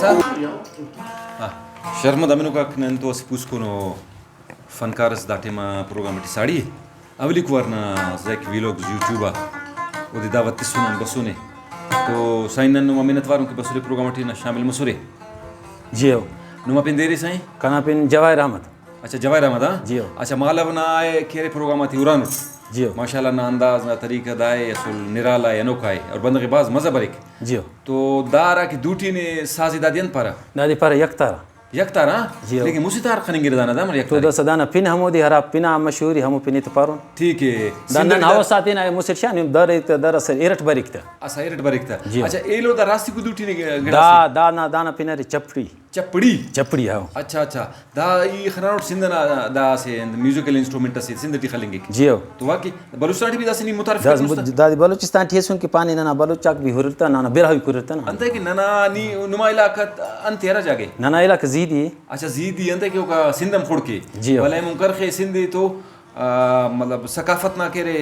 Dasa? Sharma damenu ka knanto aspuskono fankaras datema programati sadi avli kuarna zak vlogs youtuber odi dawati sunan basune तो sign नु मिनतवारों के बसुरे programme ना शामिल मसूरे जी हो नुमा पिन देरी साई कना पिन जवाहिर अहमद अच्छा जवाहिर अहमद हां जी हो अच्छा मालव ना आए खेरे प्रोग्राम थी उरान जी हो माशाल्लाह ना अंदाज ना तरीका दाए असल निराला है अनोखा है और बंदे के बाज मजा बरिक जी हो तो दारा की दूटी ने साजी दादियन पारा दादी पर यकतारा यकतारा जी हो लेकिन मुसितार खनिंगिर दाना दामर तो यकतारा दस दाना पिन हमोदी हरा पिना मशहूरी हमो पिनित पारो ठीक है दाना हवा साथी ना मुसिरशान दर दर असल इरट बरिकता असा इरट बरिकता जी हो। अच्छा ए लो दा रास्ती को दूटी ने दाना दाना पिनरी चपड़ी चपड़ी चपड़ी आओ अच्छा अच्छा दा ई खनारोट सिंदना दा से म्यूजिकल इंस्ट्रूमेंट से सिंदटी खलेंगे जी हो तो वाकई बलूचिस्तान भी दासनी मुतारफ दादी बलूचिस्तान ठेसुन की पानी ना बलूचाक भी हुरता ना बिरहा भी कुरता ना अंत है कि नना नी नुमा इलाका अंत यारा जागे ना इलाका जीदी अच्छा जीदी अंत है कि का सिंदम खोड़ के जी हो। भले मुनकर खे सिंधी तो मतलब सकाफत ना करे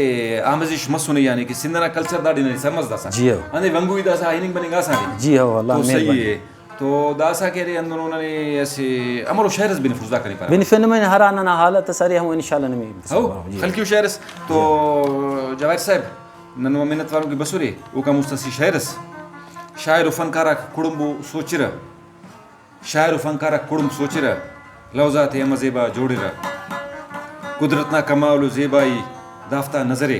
आमजिश मसुने यानी कि सिंधना कल्चर दाड़ी नहीं समझदा सा जी हो। अंदे वंगुई दासा हिनिंग बनेगा सानी जी हो अल्लाह तो सही मेहरबानी है तो दासा के रे अंदर उन्होंने ऐसे अमरो शहरस बिन फुजदा करी पारा बिन फिन में हराना ना हालत सारी हम इंशाल्लाह नमी हो खलकी शहरस तो जवाहिर साहब ननु मिन्नत वालों की बसुरे वो का मुस्तसी शहरस शायर फनकारा कुडुंबु सोचिरा शायर फनकारा कुडुंब सोचिरा लौजात मजेबा जोड़िरा कुदरतना कमाल ज़ेबाई दाफ्ता नजरे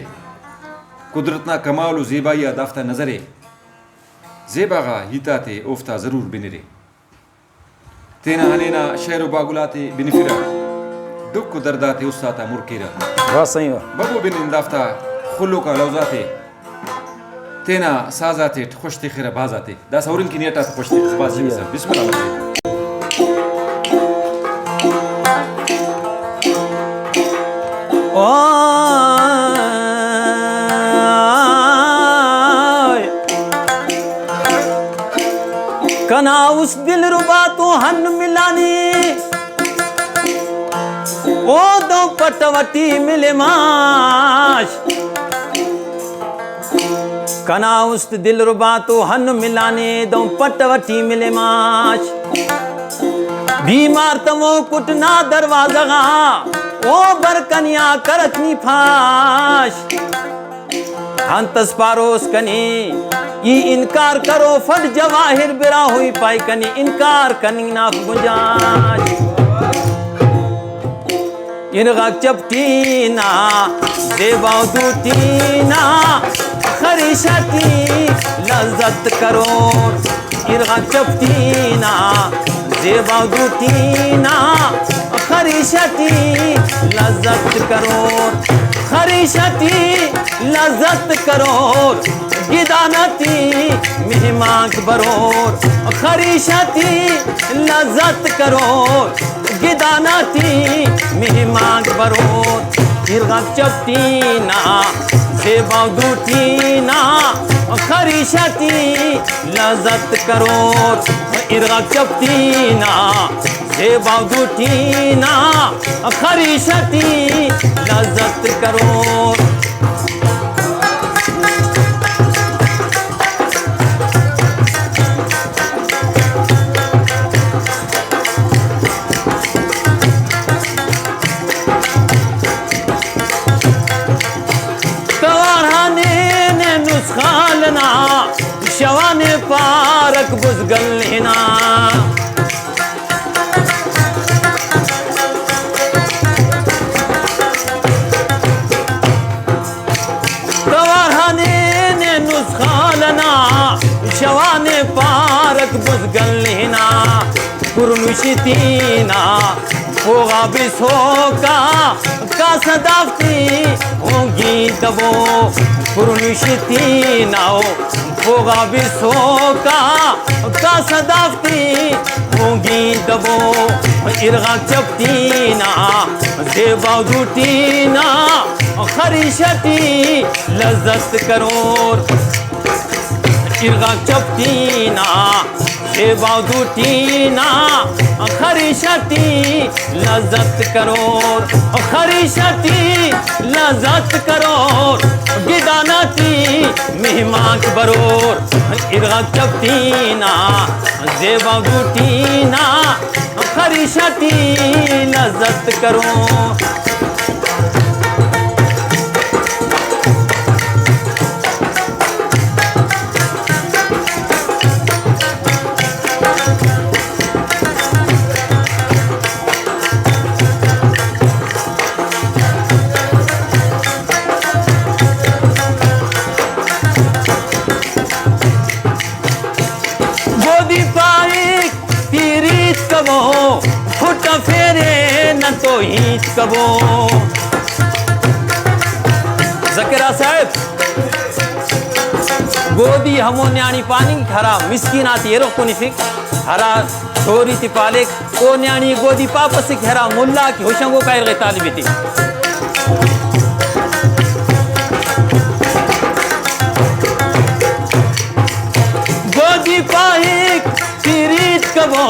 कुदरतना कमाल ज़ेबाई दाफ्ता नजरे ज़ेबागा हिताते ओफ्ता ज़रूर बिनरे तेना हनेना शहर बागुलाते बिनफिरा दुख दर्दाते उस्ताता मुरकिरा वाह सही हो बबू बिन दाफ्ता खुल्लो का लौजाते तेना साजाते खुशते खिरा बाजाते दा सौरिन की नियता खुशते बाजी बिस्मिल्लाह कना उस दिल रुबा तो हन मिलानी ओ दो पटवटी मिले माश कना उस दिल रुबा तो हन मिलाने दो पटवटी मिले माश बीमार तमो कुटना दरवाजा ओ बरकनिया करतनी फाश हंतस पारोस कनी ये इनकार करो फट जवाहिर बिरा हुई पाई कनी इनकार कनी ना गुंजाश इनका चपटीना देवाओ दूटीना खरीशती लज्जत करो इनका चपटीना देवाओ दूटीना खरीशती लज्जत करो खरीशती लज्जत करो गिदानती मेहमान बरोर खरीशती लज्जत करो गिदानती मेहमान बरोर इरगा चपटीना सेवा दूटीना खरीशती लज्जत करो इरगा चपटीना सेवा दूटीना खरीशती लज्जत करो खालना शवाने पारक बुजगल लेना तवारहाने ने नुस्खालना शवाने पारक बुजगल लेना कुरनुशितीना होगा बिसोका का सदाफ्ती होगी दबो कुरनुशितीना होगा बिसोका का सदाफ्ती होगी दबो इरगा चपटीना देवा दूटीना खरीशती लज्जत करोर इरगा चपटीना जेबा दुटीना खरीशती लज्जत करोर खरीशती लज्जत करोर गिदानती मेहमान बरोर इरगा चपटीना जेबा दुटीना खरीशती लज्जत करोर फुट फेरे न तो हीच कबो जकीरा साहब गोदी हमो न्याणी पानी हरा मिस्किनाती एरो कोनी फिक हरा छोरी ती पाले को न्याणी गोदी पापस हरा मुल्ला की होशंगो कायर गे तालिबी थी गोदी पाहिक तिरीत कबो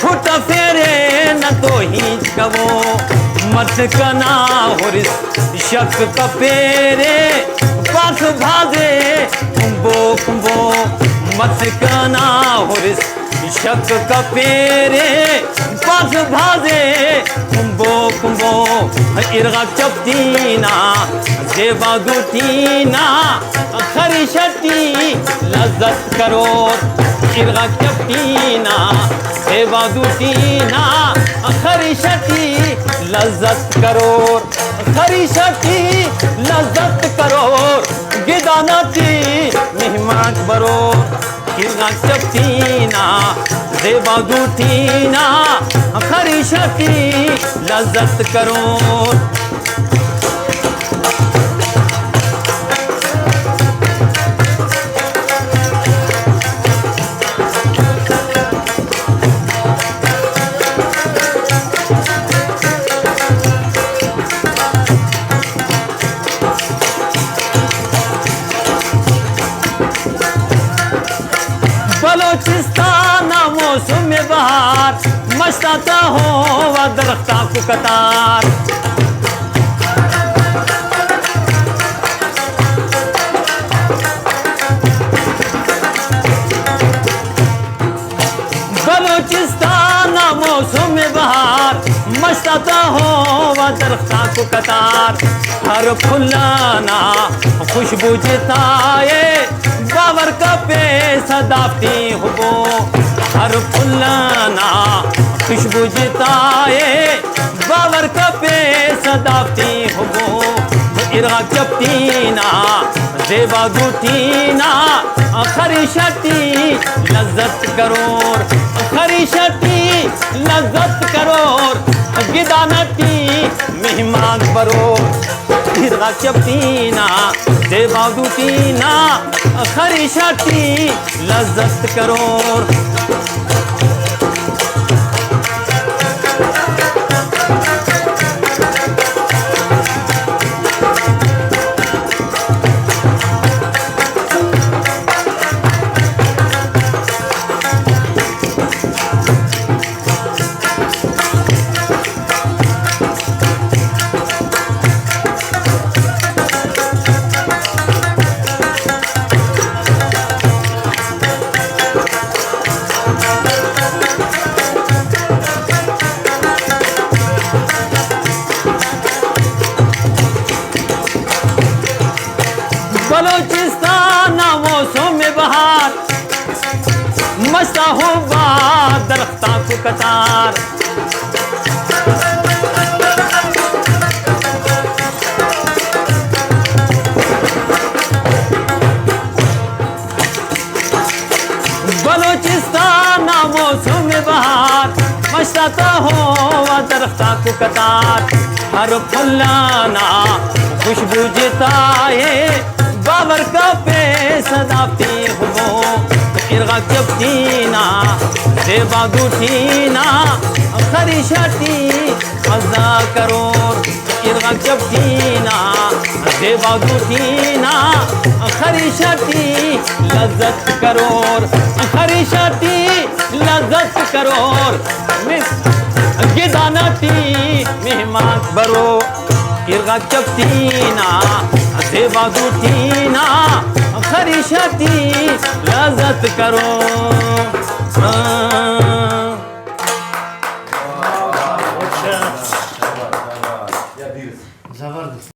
फुट फेरे न तो हीच कबो मत कना होरिस शक कपेरे पाख भागे कुंबो कुंबो मत कना होरिस शक कपेरे पाख भागे कुंबो कुंबो इरगा चपटीना जेबा दुटीना खरीशती लज्जत करोर इरगा चपटीना जेबा दुटीना खरीशती लज्जत करोर खरीशती लज्जत करोर गिदानती मेहमान बरोर इरगा चपटीना जेबा दुटीना खरीशती लज्जत करोर बलोचिस्तान मौसम बहार मस्ताता हो व दरख्ता को कतार बलोचिस्तान मौसम बहार मस्ताता हो व दरख्ता को कतार हर फुलाना खुशबू जताए बाबर का पे सदाफ्ती हुबो हर फुलाना खुशबू जताए बाबर का पे सदाफ्ती हुबो इरगा चपटीना जेबा दुटीना खरीशती लज्जत करोर खरीशती लज्जत करोर गिदानती मेहमान बरोर इरगा चपटीना जेबा दुटीना खरीशती लज्जत करोर बलोचिस्तान मौसम बहार मस्ता हो दरख्ता को कतार बलोचिस्तान मौसम बहार मस्ता हो दरख्ता को कतार हर फुलाना खुशबू जताए बाबर का पे सदाफ्ती हुबो इरगा चपटीना जेबा दुटीना खरीशती मजा करोर इरगा चपटीना जेबा दुटीना खरीशती लज्जत करोर खरीशती लजत करो गिदानती मेहमान बरो इरगा चपतीना देवा गुटीना खरीशती लजत करो या धीरे से. जबरदस्त.